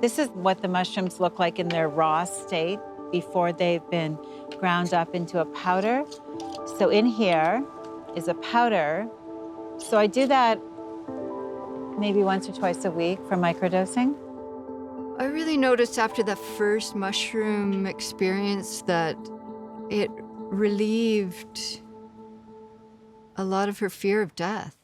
This is what the mushrooms look like in their raw state before they've been ground up into a powder. So in here is a powder. So I do that maybe once or twice a week for microdosing. I really noticed after the first mushroom experience that it relieved a lot of her fear of death.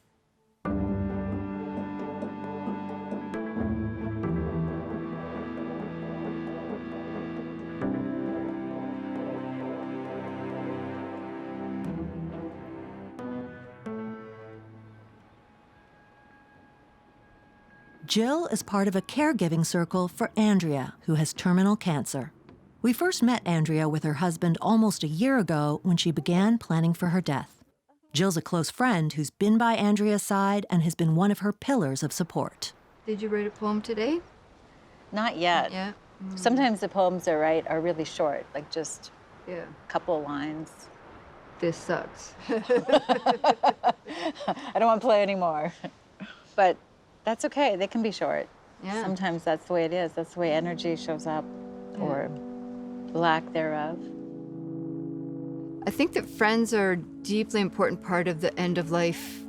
Jill is part of a caregiving circle for Andrea, who has terminal cancer. We first met Andrea with her husband almost a year ago when she began planning for her death. Jill's a close friend who's been by Andrea's side and has been one of her pillars of support. Did you write a poem today? Not yet. Yeah. Sometimes the poems are really short, like just Yeah. a couple of lines. This sucks. I don't want to play anymore. But that's okay, they can be short. Yeah. Sometimes that's the way it is. That's the way energy shows up, or lack thereof. I think that friends are a deeply important part of the end-of-life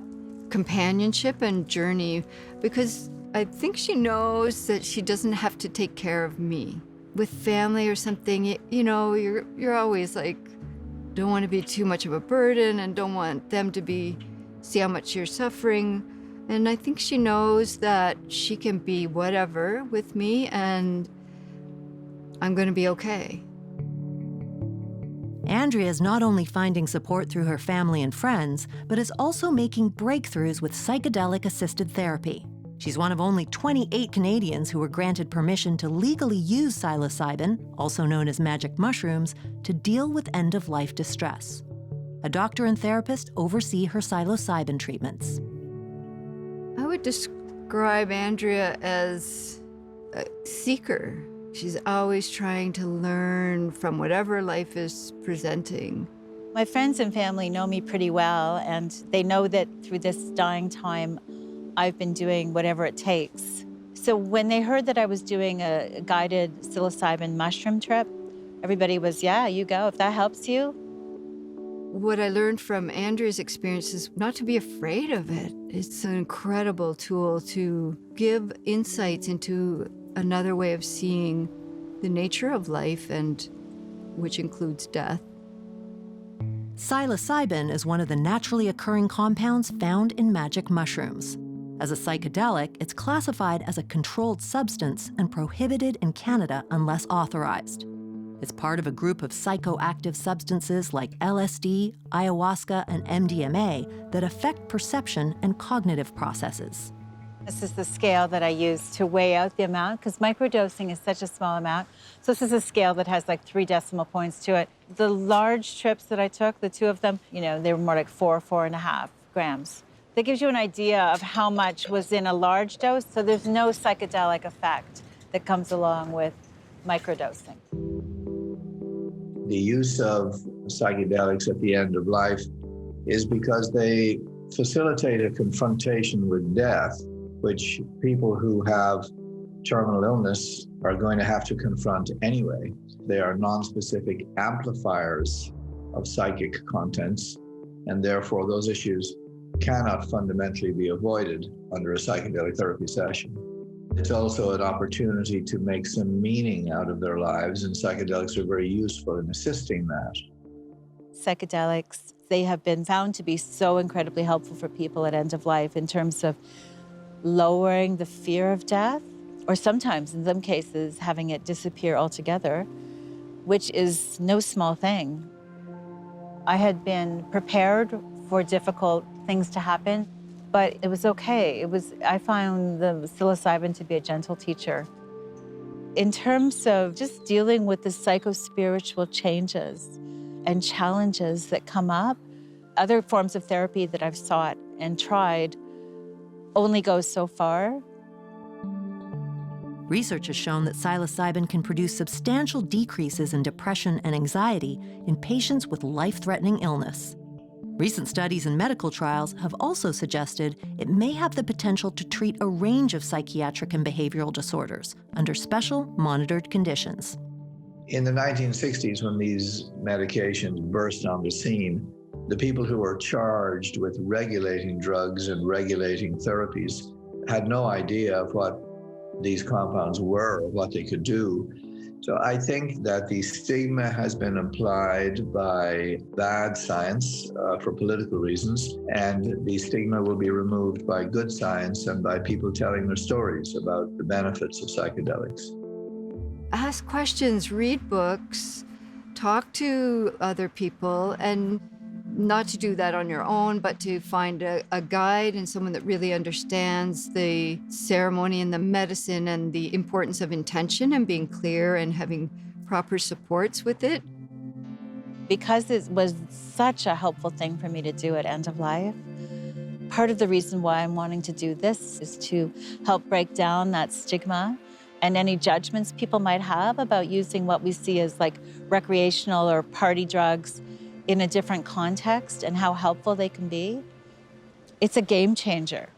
companionship and journey, because I think she knows that she doesn't have to take care of me. With family or something, you know, you're always like, don't want to be too much of a burden and don't want them to see how much you're suffering. And I think she knows that she can be whatever with me and I'm going to be okay. Andrea is not only finding support through her family and friends, but is also making breakthroughs with psychedelic-assisted therapy. She's one of only 28 Canadians who were granted permission to legally use psilocybin, also known as magic mushrooms, to deal with end-of-life distress. A doctor and therapist oversee her psilocybin treatments. I would describe Andrea as a seeker. She's always trying to learn from whatever life is presenting. My friends and family know me pretty well, and they know that through this dying time, I've been doing whatever it takes. So when they heard that I was doing a guided psilocybin mushroom trip, everybody was, yeah, you go, if that helps you. What I learned from Andrea's experience is not to be afraid of it. It's an incredible tool to give insights into another way of seeing the nature of life, and which includes death. Psilocybin is one of the naturally occurring compounds found in magic mushrooms. As a psychedelic, it's classified as a controlled substance and prohibited in Canada unless authorized. It's part of a group of psychoactive substances like LSD, ayahuasca, and MDMA that affect perception and cognitive processes. This is the scale that I use to weigh out the amount, because microdosing is such a small amount. So this is a scale that has like 3 decimal points to it. The large trips that I took, the 2 of them, they were more like 4.5 grams. That gives you an idea of how much was in a large dose. So there's no psychedelic effect that comes along with microdosing. The use of psychedelics at the end of life is because they facilitate a confrontation with death, which people who have terminal illness are going to have to confront anyway. They are non-specific amplifiers of psychic contents, and therefore those issues cannot fundamentally be avoided under a psychedelic therapy session. It's also an opportunity to make some meaning out of their lives, and psychedelics are very useful in assisting that. Psychedelics, they have been found to be so incredibly helpful for people at end of life in terms of lowering the fear of death, or sometimes, in some cases, having it disappear altogether, which is no small thing. I had been prepared for difficult things to happen, but it was okay. I found the psilocybin to be a gentle teacher. In terms of just dealing with the psycho-spiritual changes and challenges that come up, other forms of therapy that I've sought and tried only goes so far. Research has shown that psilocybin can produce substantial decreases in depression and anxiety in patients with life-threatening illness. Recent studies and medical trials have also suggested it may have the potential to treat a range of psychiatric and behavioral disorders under special monitored conditions. In the 1960s, when these medications burst on the scene, the people who were charged with regulating drugs and regulating therapies had no idea of what these compounds were or what they could do. So I think that the stigma has been applied by bad science for political reasons, and the stigma will be removed by good science and by people telling their stories about the benefits of psychedelics. Ask questions, read books, talk to other people, and not to do that on your own, but to find a guide and someone that really understands the ceremony and the medicine and the importance of intention and being clear and having proper supports with it. Because it was such a helpful thing for me to do at end of life, part of the reason why I'm wanting to do this is to help break down that stigma and any judgments people might have about using what we see as like recreational or party drugs in a different context and how helpful they can be. It's a game changer.